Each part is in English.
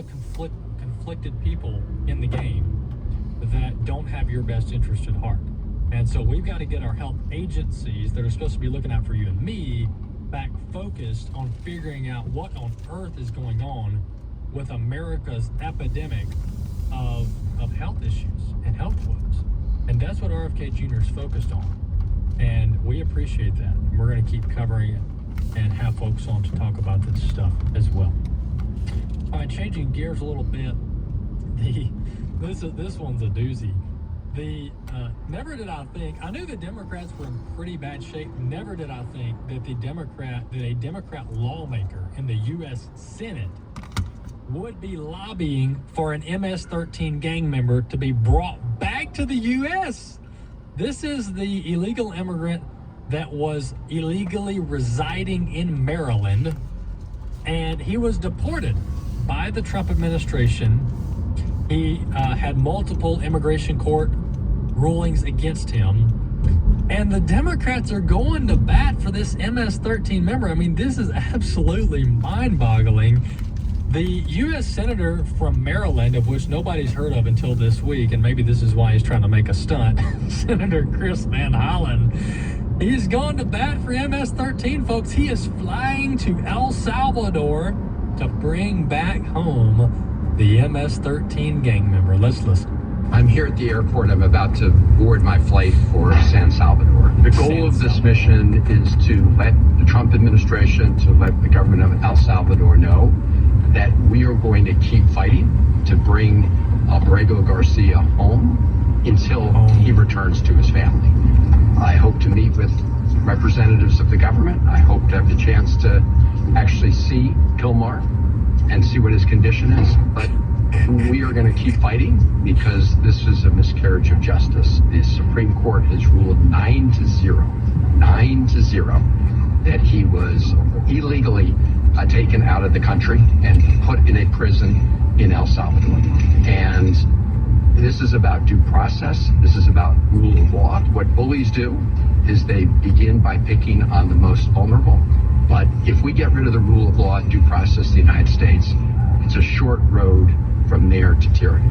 of conflicted people in the game that don't have your best interest at heart. And so we've got to get our health agencies that are supposed to be looking out for you and me back focused on figuring out what on earth is going on with America's epidemic of health issues and health woes. And that's what RFK Jr. is focused on. And we appreciate that. And we're going to keep covering it and have folks on to talk about this stuff as well. All right, changing gears a little bit. This one's a doozy. Never did I think, I knew the Democrats were in pretty bad shape. Never did I think that a Democrat lawmaker in the U.S. Senate would be lobbying for an MS-13 gang member to be brought back to the U.S. This is the illegal immigrant that was illegally residing in Maryland, and he was deported by the Trump administration. He had multiple immigration court rulings against him, and the Democrats are going to bat for this MS-13 member. I mean, this is absolutely mind-boggling. The U.S. Senator from Maryland, of which nobody's heard of until this week, and maybe this is why he's trying to make a stunt, Senator Chris Van Hollen, he's going to bat for MS-13, folks. He is flying to El Salvador to bring back home the MS-13 gang member. Let's listen. I'm here at the airport. I'm about to board my flight for San Salvador. The goal of this mission is to let the Trump administration, to let the government of El Salvador know that we are going to keep fighting to bring Abrego Garcia home until he returns to his family. I hope to meet with representatives of the government. I hope to have the chance to actually see Gilmar and see what his condition is. But we are going to keep fighting because this is a miscarriage of justice. The Supreme Court has ruled 9-0, that he was illegally taken out of the country and put in a prison in El Salvador. And this is about due process. This is about rule of law. What bullies do is they begin by picking on the most vulnerable. But if we get rid of the rule of law and due process in the United States, it's a short road from there to tyranny.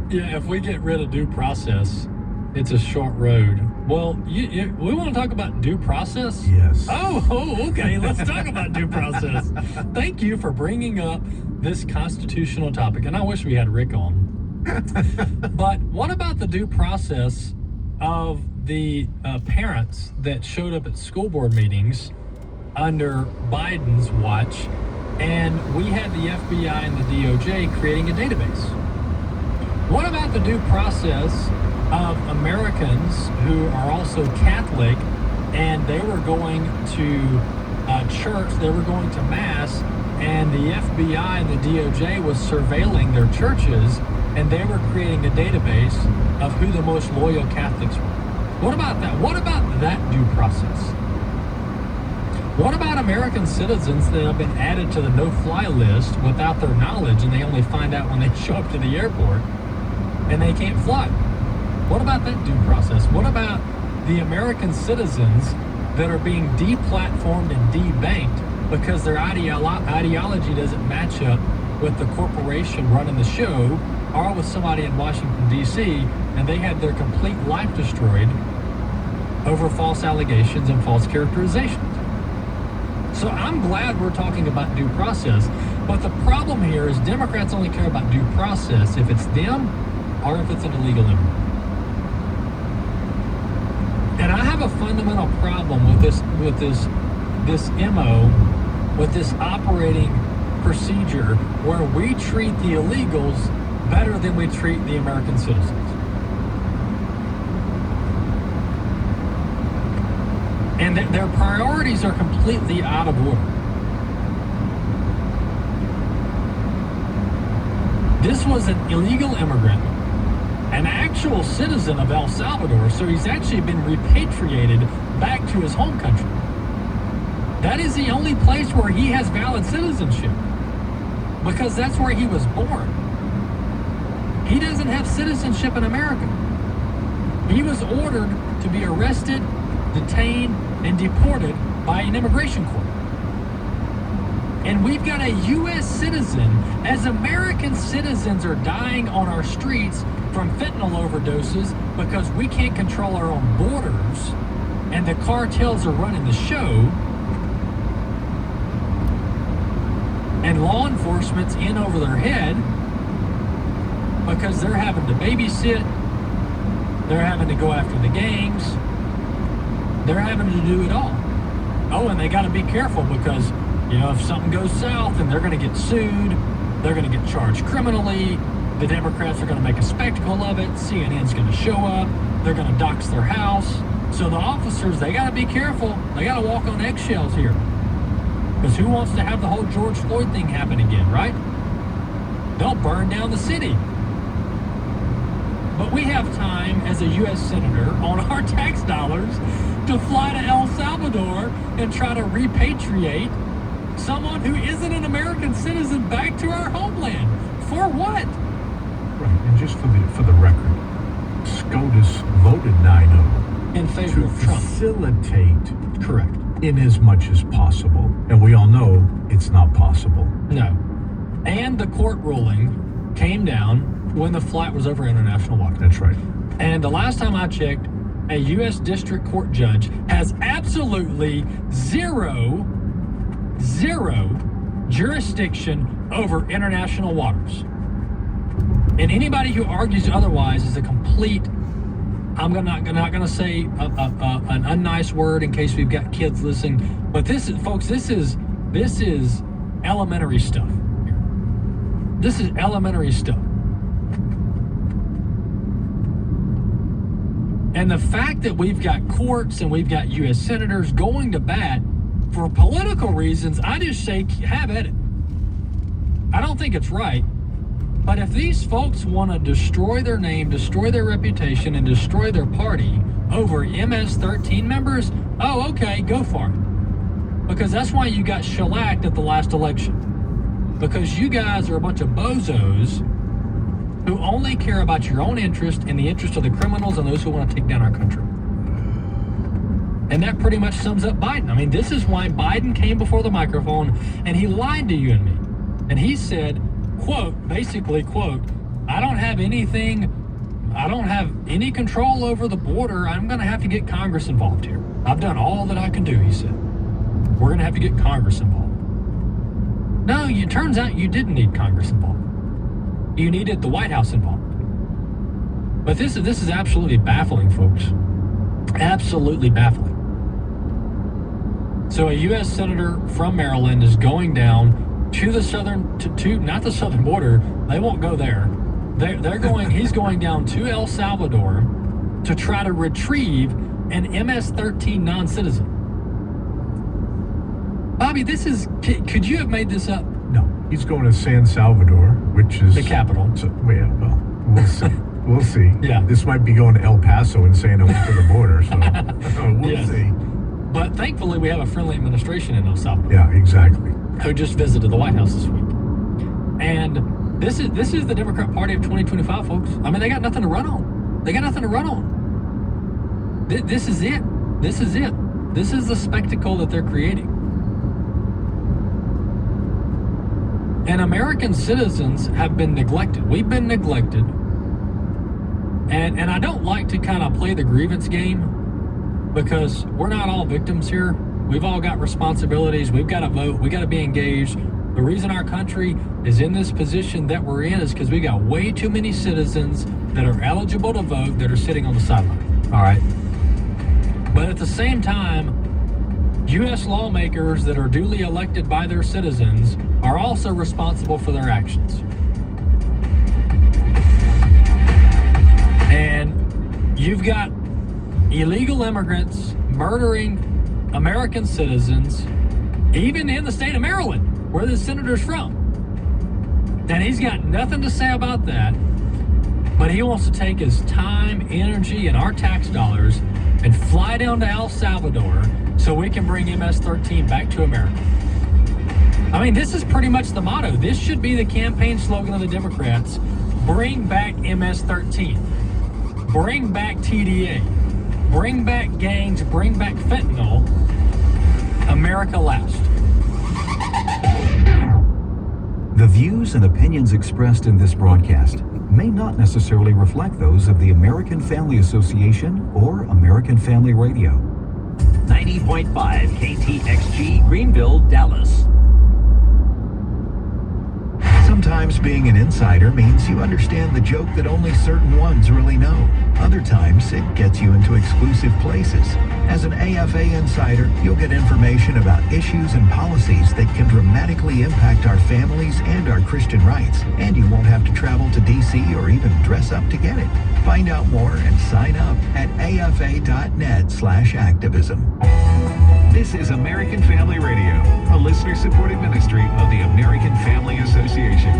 Yeah, if we get rid of due process, it's a short road. Well, we want to talk about due process? Yes. Oh, okay. Let's talk about due process. Thank you for bringing up this constitutional topic. And I wish we had Rick on. But what about the due process of the parents that showed up at school board meetings under Biden's watch, and we had the FBI and the DOJ creating a database? What about the due process of Americans who are also Catholic, and they were going to church, they were going to Mass, and the FBI and the DOJ was surveilling their churches, and they were creating a database of who the most loyal Catholics were? What about that? What about that due process? What about American citizens that have been added to the no-fly list without their knowledge, and they only find out when they show up to the airport and they can't fly? What about that due process? What about the American citizens that are being deplatformed and debanked because their ideology doesn't match up with the corporation running the show, or with somebody in Washington, D.C., and they had their complete life destroyed over false allegations and false characterizations? So I'm glad we're talking about due process, but the problem here is Democrats only care about due process if it's them or if it's an illegal immigrant. And I have a fundamental problem with this MO, with this operating procedure where we treat the illegals better than we treat the American citizens. And their priorities are completely out of order. This was an illegal immigrant, an actual citizen of El Salvador, so he's actually been repatriated back to his home country. That is the only place where he has valid citizenship, because that's where he was born. He doesn't have citizenship in America. He was ordered to be arrested, detained, and deported by an immigration court. And we've got a U.S. citizen, as American citizens are dying on our streets from fentanyl overdoses because we can't control our own borders and the cartels are running the show, and law enforcement's in over their head because they're having to babysit, they're having to go after the gangs, they're having to do it all. Oh, and they got to be careful because, you know, if something goes south and they're going to get sued, they're going to get charged criminally, the Democrats are going to make a spectacle of it, CNN's going to show up, they're going to dox their house. So the officers, they got to be careful. They got to walk on eggshells here. Because who wants to have the whole George Floyd thing happen again, right? They'll burn down the city. But we have time as a U.S. Senator on our tax dollars to fly to El Salvador and try to repatriate someone who isn't an American citizen back to our homeland. For what? Right, and just for the record, SCOTUS voted 9-0 in favor of Trump. Facilitate, correct, in as much as possible. And we all know it's not possible. No. And the court ruling came down when the flight was over international water. That's right. And the last time I checked, a U.S. District Court judge has absolutely zero jurisdiction over international waters. And anybody who argues otherwise is a complete, I'm not going to say an unnice word in case we've got kids listening, but this is, folks, this is elementary stuff. This is elementary stuff. And the fact that we've got courts and we've got U.S. senators going to bat for political reasons, I just say have at it. I don't think it's right. But if these folks want to destroy their name, destroy their reputation, and destroy their party over MS-13 members, oh, okay, go for it. Because that's why you got shellacked at the last election. Because you guys are a bunch of bozos who only care about your own interest and the interest of the criminals and those who want to take down our country. And that pretty much sums up Biden. I mean, this is why Biden came before the microphone and he lied to you and me. And he said, quote, basically, quote, I don't have any control over the border. I'm going to have to get Congress involved here. I've done all that I can do, he said. We're going to have to get Congress involved. No, it turns out you didn't need Congress involved. You needed the White House involved. But this is absolutely baffling, folks. Absolutely baffling. So a U.S. Senator from Maryland is going down to the southern, not the southern border. They won't go there. He's going down to El Salvador to try to retrieve an MS-13 non-citizen. Bobby, could you have made this up? No, he's going to San Salvador, which is the capital. So, yeah, well, we'll see. We'll see. Yeah. This might be going to El Paso and saying I went to the border, so we'll Yes. see. But thankfully, we have a friendly administration in El Salvador. Yeah, exactly. Who just visited the White House this week. And this is the Democrat Party of 2025, folks. I mean, they got nothing to run on. They got nothing to run on. This is it. This is it. This is the spectacle that they're creating. And American citizens have been neglected. We've been neglected. And I don't like to kind of play the grievance game because we're not all victims here. We've all got responsibilities. We've got to vote. We got to be engaged. The reason our country is in this position that we're in is because we got way too many citizens that are eligible to vote that are sitting on the sideline. All right. But at the same time, U.S. lawmakers that are duly elected by their citizens are also responsible for their actions. And you've got illegal immigrants murdering American citizens, even in the state of Maryland, where the senator's from. And he's got nothing to say about that, but he wants to take his time, energy, and our tax dollars and fly down to El Salvador so we can bring MS-13 back to America. I mean, this is pretty much the motto. This should be the campaign slogan of the Democrats. Bring back MS-13. Bring back TDA. Bring back gangs. Bring back fentanyl. America last. The views and opinions expressed in this broadcast may not necessarily reflect those of the American Family Association or American Family Radio. 90.5 KTXG, Greenville, Dallas. Sometimes being an insider means you understand the joke that only certain ones really know. Other times, it gets you into exclusive places. As an AFA insider, you'll get information about issues and policies that can dramatically impact our families and our Christian rights. And you won't have to travel to D.C. or even dress up to get it. Find out more and sign up at afa.net/activism. This is American Family Radio, a listener-supported ministry of the American Family Association.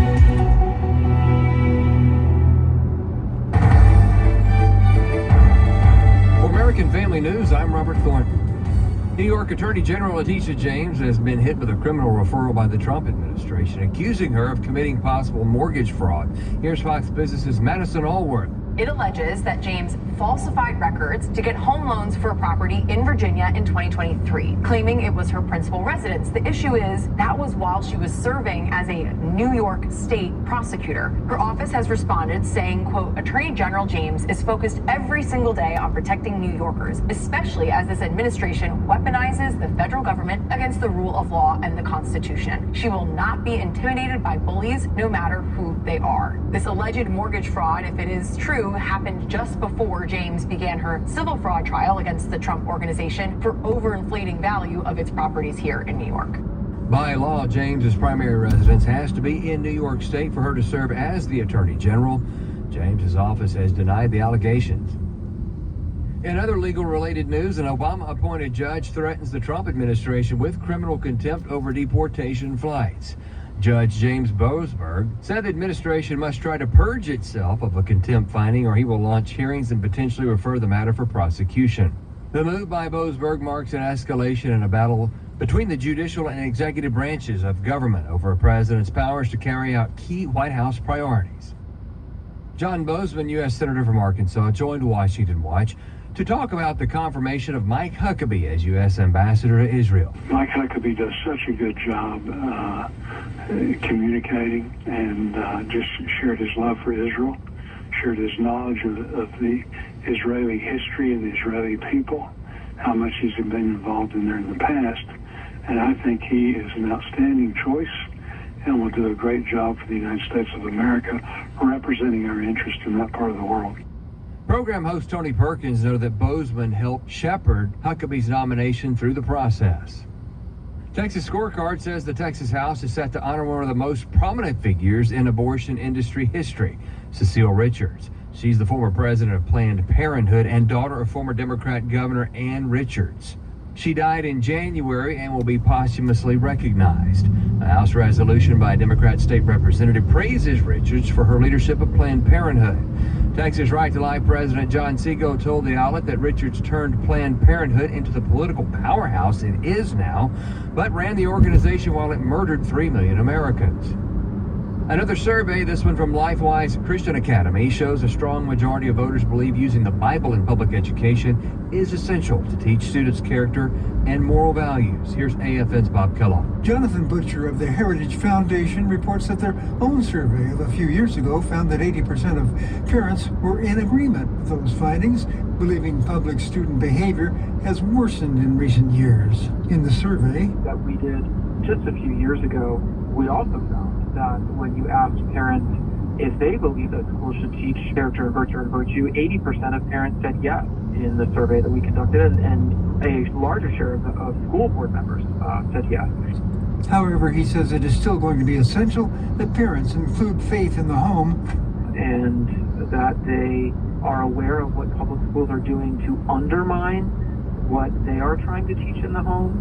For American Family News, I'm Robert Thornton. New York Attorney General Letitia James has been hit with a criminal referral by the Trump administration, accusing her of committing possible mortgage fraud. Here's Fox Business's Madison Allworth. It alleges that James falsified records to get home loans for a property in Virginia in 2023, claiming it was her principal residence. The issue is that was while she was serving as a New York state prosecutor. Her office has responded saying, quote, Attorney General James is focused every single day on protecting New Yorkers, especially as this administration weaponizes the federal government against the rule of law and the Constitution. She will not be intimidated by bullies, no matter who they are. This alleged mortgage fraud, if it is true, happened just before James began her civil fraud trial against the Trump organization for overinflating value of its properties here in New York. By law, James's primary residence has to be in New York State for her to serve as the Attorney General. James's office has denied the allegations. In other legal-related news, an Obama-appointed judge threatens the Trump administration with criminal contempt over deportation flights. Judge James Boasberg said the administration must try to purge itself of a contempt finding or he will launch hearings and potentially refer the matter for prosecution. The move by Boasberg marks an escalation in a battle between the judicial and executive branches of government over a president's powers to carry out key White House priorities. John Bozeman, U.S. Senator from Arkansas, joined Washington Watch to talk about the confirmation of Mike Huckabee as U.S. Ambassador to Israel. Mike Huckabee does such a good job communicating and just shared his love for Israel, shared his knowledge of the Israeli history and the Israeli people, how much he's been involved in there in the past. And I think he is an outstanding choice and will do a great job for the United States of America, representing our interest in that part of the world. Program host Tony Perkins noted that Bozeman helped shepherd Huckabee's nomination through the process. Texas Scorecard says the Texas House is set to honor one of the most prominent figures in abortion industry history, Cecile Richards. She's the former president of Planned Parenthood and daughter of former Democrat Governor Ann Richards. She died in January and will be posthumously recognized. A House resolution by Democrat State Representative praises Richards for her leadership of Planned Parenthood. Texas Right to Life President John Segal told the outlet that Richards turned Planned Parenthood into the political powerhouse it is now, but ran the organization while it murdered 3 million Americans. Another survey, this one from LifeWise Christian Academy, shows a strong majority of voters believe using the Bible in public education is essential to teach students character and moral values. Here's AFN's Bob Kellogg. Jonathan Butcher of the Heritage Foundation reports that their own survey of a few years ago found that 80% of parents were in agreement with those findings, believing public student behavior has worsened in recent years. In the survey that we did just a few years ago, we also found that when you asked parents if they believe that schools should teach character, and virtue, 80% of parents said yes in the survey that we conducted, and a larger share of school board members said yes. However, he says it is still going to be essential that parents include faith in the home and that they are aware of what public schools are doing to undermine what they are trying to teach in the home.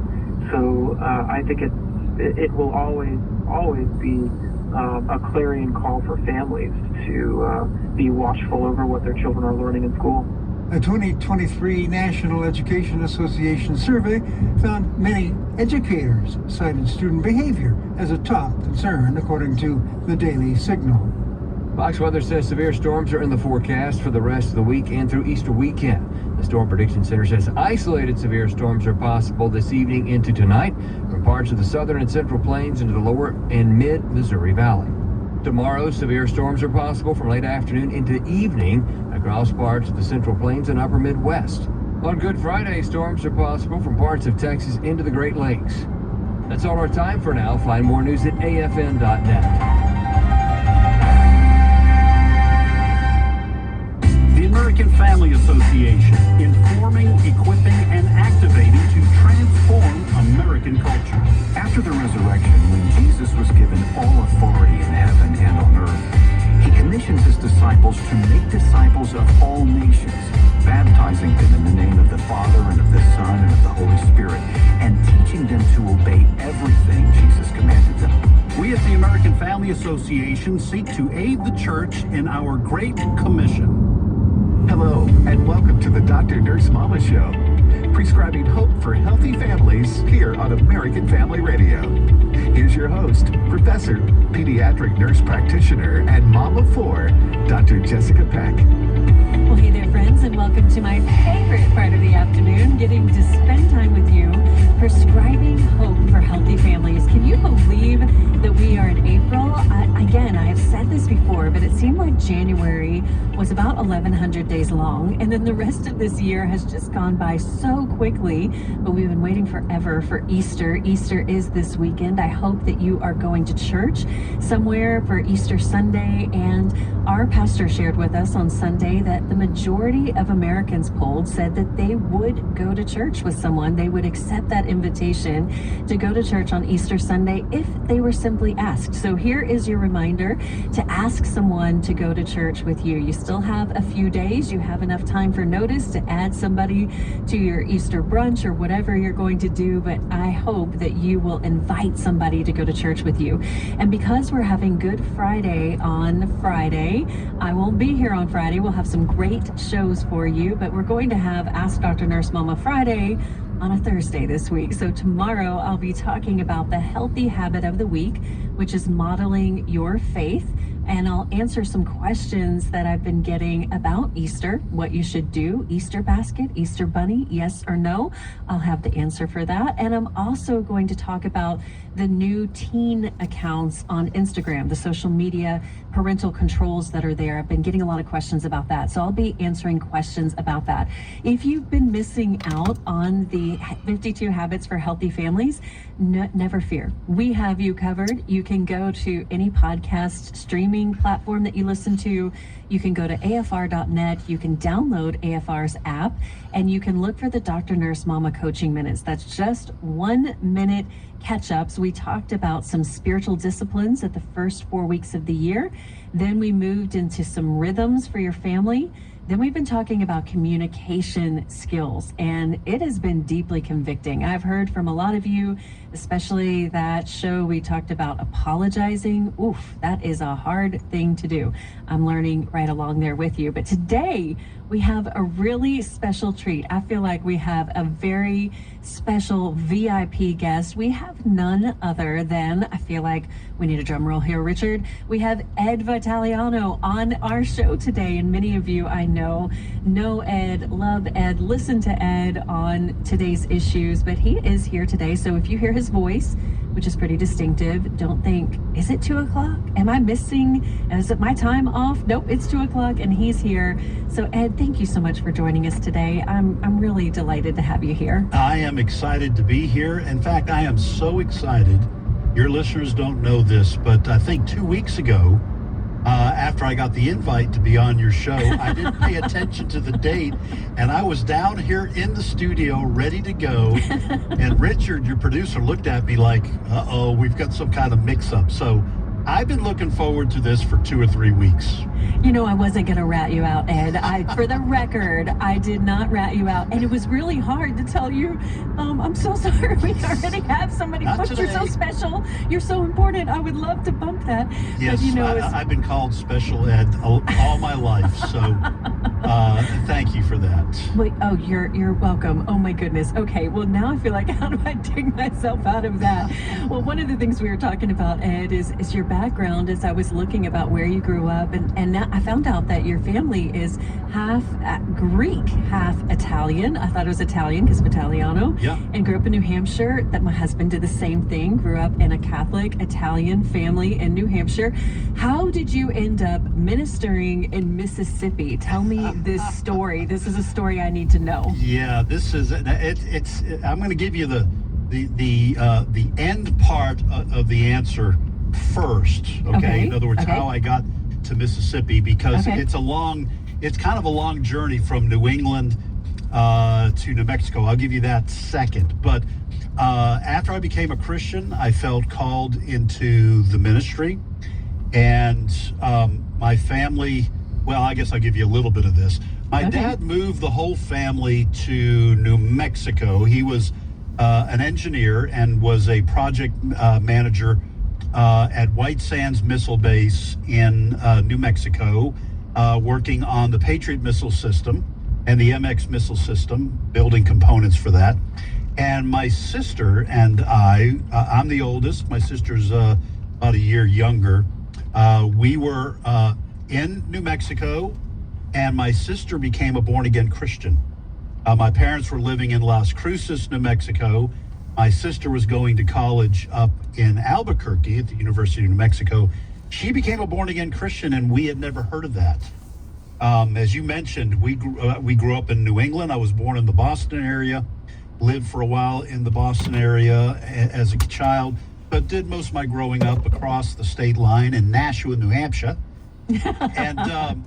So I think it will always be a clarion call for families to be watchful over what their children are learning in school. A 2023 National Education Association survey found many educators cited student behavior as a top concern, according to the Daily Signal. Fox Weather says severe storms are in the forecast for the rest of the week and through Easter weekend. The Storm Prediction Center says isolated severe storms are possible this evening into tonight. From from parts of the southern and central plains into the lower and mid-Missouri Valley. Tomorrow, severe storms are possible from late afternoon into evening across parts of the central plains and upper Midwest. On Good Friday, storms are possible from parts of Texas into the Great Lakes. That's all our time for now. Find more news at afn.net. The American Family Association, informing, equipping, and activating to transform American culture. After the resurrection, when Jesus was given all authority in heaven and on earth, he commissions his disciples to make disciples of all nations, baptizing them in the name of the Father and of the Son and of the Holy Spirit, and teaching them to obey everything Jesus commanded them. We at the American Family Association seek to aid the church in our Great Commission. Hello, and welcome to the Dr. Nurse Mama Show, prescribing hope for healthy families here on American Family Radio. Here's your host, Professor, Pediatric Nurse Practitioner, and Mom of 4, Dr. Jessica Peck. Well, hey there, friends, and welcome to my favorite part of the afternoon, getting to spend time with you, prescribing hope for healthy families. Can you believe that we are in April? Again, I have said this before, but it seemed like January was about 1,100 days long, and then the rest of this year has just gone by so quickly, but we've been waiting forever for Easter. Easter is this weekend. I hope that you are going to church somewhere for Easter Sunday, and our pastor shared with us on Sunday that the majority of Americans polled said that they would go to church with someone. They would accept that invitation to go to church on Easter Sunday if they were simply asked. So here is your reminder to ask someone to go to church with you. You still have a few days. You have enough time for notice to add somebody to your Easter brunch or whatever you're going to do, but I hope that you will invite somebody to go to church with you. And because we're having Good Friday on Friday, I won't be here on Friday. We'll have some great shows for you, but we're going to have Ask Dr. Nurse Mama Friday on a Thursday this week. So tomorrow I'll be talking about the healthy habit of the week, which is modeling your faith. And I'll answer some questions that I've been getting about Easter, what you should do, Easter basket, Easter bunny, yes or no. I'll have the answer for that. And I'm also going to talk about the new teen accounts on Instagram, the social media parental controls that are there. I've been getting a lot of questions about that. So I'll be answering questions about that. If you've been missing out on the 52 Habits for Healthy Families, never fear. We have you covered. You can go to any podcast streaming platform that you listen to. You can go to afr.net. You can download AFR's app, and you can look for the Dr. Nurse Mama Coaching Minutes. That's just 1 minute catch-ups. We talked about some spiritual disciplines at the first 4 weeks of the year. Then we moved into some rhythms for your family. Then we've been talking about communication skills, and it has been deeply convicting. I've heard from a lot of you, especially that show we talked about apologizing. Oof, that is a hard thing to do. I'm learning right along there with you. But today we have a really special treat. I feel like we have a very special VIP guest. We have none other than, I feel like we need a drum roll here, Richard. We have Ed Vitaliano on our show today, and many of you I know Ed, love Ed, listen to Ed on today's issues, but he is here today. So if you hear his voice, which is pretty distinctive, don't think, is it 2 o'clock? Am I missing? Is it my time off? Nope, it's 2 o'clock and he's here. So Ed, thank you so much for joining us today. I'm really delighted to have you here. I am excited to be here. In fact, I am so excited. Your listeners don't know this, but I think 2 weeks ago, after I got the invite to be on your show, I didn't pay attention to the date, and I was down here in the studio ready to go, and Richard, your producer, looked at me like, uh-oh, we've got some kind of mix-up. So I've been looking forward to this for 2 or 3 weeks. You know, I wasn't going to rat you out, Ed. For the record, I did not rat you out. And it was really hard to tell you, I'm so sorry we already have somebody booked. You're so special. You're so important. I would love to bump that. Yes, but, you know, I've been called Special Ed all my life. So thank you for that. Wait, oh, you're welcome. Oh, my goodness. Okay, well, now I feel like, how do I dig myself out of that? Well, one of the things we were talking about, Ed, is your background as I was looking about where you grew up, and now I found out that your family is half Greek, half Italian. I thought it was Italian because of Italiano. Yeah. And grew up in New Hampshire. That my husband did the same thing. Grew up in a Catholic Italian family in New Hampshire. How did you end up ministering in Mississippi? Tell me this story. This is a story I need to know. Yeah, this is it's. I'm going to give you the end part of the answer first. Okay. In other words, how I got to Mississippi, because it's kind of a long journey from New England to New Mexico. I'll give you that second. But after I became a Christian, I felt called into the ministry, and my family. Well, I guess I'll give you a little bit of this. My dad moved the whole family to New Mexico. He was an engineer and was a project manager at White Sands Missile Base in New Mexico, working on the Patriot missile system and the MX missile system, building components for that. And my sister and I'm the oldest. My sister's about a year younger. We were in New Mexico, and my sister became a born-again Christian. My parents were living in Las Cruces, New Mexico. My sister was going to college up in Albuquerque at the University of New Mexico. She became a born-again Christian, and we had never heard of that. As you mentioned, we grew up in New England. I was born in the Boston area, lived for a while in the Boston area as a child, but did most of my growing up across the state line in Nashua, New Hampshire. And